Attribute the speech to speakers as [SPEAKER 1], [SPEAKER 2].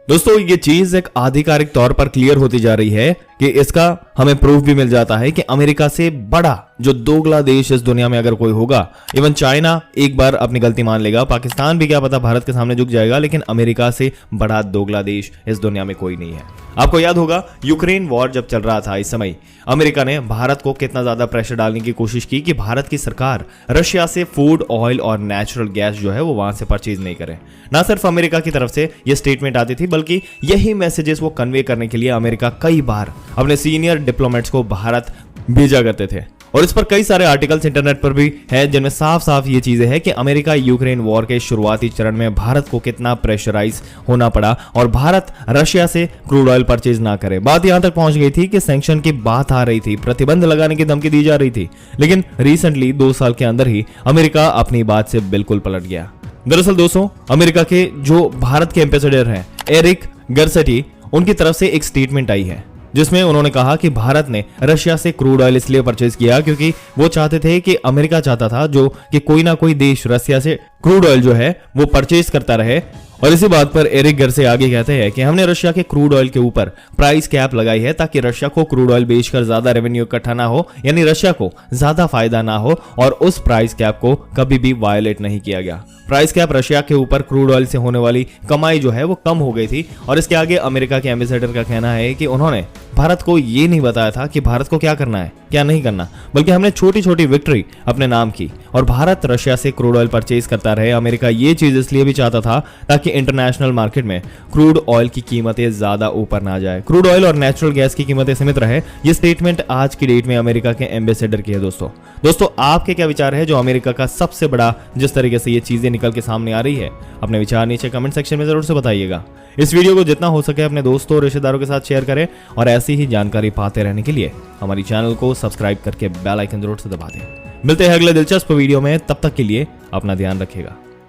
[SPEAKER 1] दोस्तों ये चीज एक आधिकारिक तौर पर क्लियर होती जा रही है कि इसका हमें प्रूफ भी मिल जाता है कि अमेरिका से बड़ा जो दोगला देश इस दुनिया में अगर कोई होगा, इवन चाइना एक बार अपनी गलती मान लेगा, पाकिस्तान भी क्या पता भारत के सामने झुक जाएगा, लेकिन अमेरिका से बड़ा दोगला देश इस दुनिया में कोई नहीं है। आपको याद होगा यूक्रेन वॉर जब चल रहा था, इस समय अमेरिका ने भारत को कितना ज्यादा प्रेशर डालने की कोशिश की कि भारत की सरकार रशिया से फूड, ऑयल और नेचुरल गैस जो है वो वहां से परचेज नहीं करे। ना सिर्फ अमेरिका की तरफ से ये स्टेटमेंट आती थी, बल्कि यही मैसेजेस वो कन्वे करने के लिए अमेरिका कई बार अपने सीनियर डिप्लोमेट्स को भारत भेजा करते थे। और इस पर कई सारे आर्टिकल्स इंटरनेट पर भी हैं जिनमें साफ साफ ये चीजें हैं कि अमेरिका यूक्रेन वॉर के शुरुआती चरण में भारत को कितना प्रेशराइज होना पड़ा और भारत रशिया से क्रूड ऑयल परचेज ना करे। बात यहां तक पहुंच गई थी कि सैंक्शन की बात आ रही थी, प्रतिबंध लगाने की धमकी दी जा रही थी, लेकिन रिसेंटली 2 साल के अंदर ही अमेरिका अपनी बात से बिल्कुल पलट गया। दरअसल दोस्तों, अमेरिका के जो भारत के एम्बेसडर हैं एरिक गर्सेटी, उनकी तरफ से एक स्टेटमेंट आई है जिसमें उन्होंने कहा कि भारत ने रशिया से क्रूड ऑयल इसलिए परचेज किया क्योंकि वो चाहते थे कि अमेरिका चाहता था जो कि कोई ना कोई देश रशिया से क्रूड ऑयल जो है वो परचेज करता रहे। और इसी बात पर एरिक गर्से आगे कहते हैं कि हमने रशिया के क्रूड ऑयल के ऊपर प्राइस कैप लगाई है ताकि रशिया को क्रूड ऑयल बेचकर ज्यादा रेवेन्यू इकट्ठा ना हो, यानी रशिया को ज्यादा फायदा ना हो, और उस प्राइस कैप को कभी भी वायलेट नहीं किया गया। प्राइस कैप रशिया के ऊपर क्रूड ऑयल से होने वाली कमाई जो है वो कम हो गई थी। और इसके आगे अमेरिका के एम्बेसडर का कहना है कि उन्होंने भारत को ये नहीं बताया था कि भारत को क्या करना है क्या नहीं करना, बल्कि हमने छोटी छोटी विक्ट्री अपने नाम की और भारत रशिया से क्रूड ऑयल परचेज करता रहे। अमेरिका ये चीज इसलिए भी चाहता था ताकि इंटरनेशनल मार्केट में क्रूड ऑयल की कीमतें ज्यादा ऊपर ना जाए, क्रूड ऑयल और नेचुरल गैस की कीमतें सीमित रहे। ये स्टेटमेंट आज की डेट में अमेरिका के एम्बेसडर की है। दोस्तों आपके क्या विचार है जो अमेरिका का सबसे बड़ा जिस तरीके से ये चीजें निकल के सामने आ रही है? अपने विचार नीचे कमेंट सेक्शन में जरूर से बताइएगा। इस वीडियो को जितना हो सके अपने दोस्तों और रिश्तेदारों के साथ शेयर करें और ऐसी ही जानकारी पाते रहने के लिए हमारी चैनल को सब्सक्राइब करके बेल आइकन जरूर से दबा दें। मिलते हैं अगले दिलचस्प वीडियो में, तब तक के लिए अपना ध्यान रखिएगा।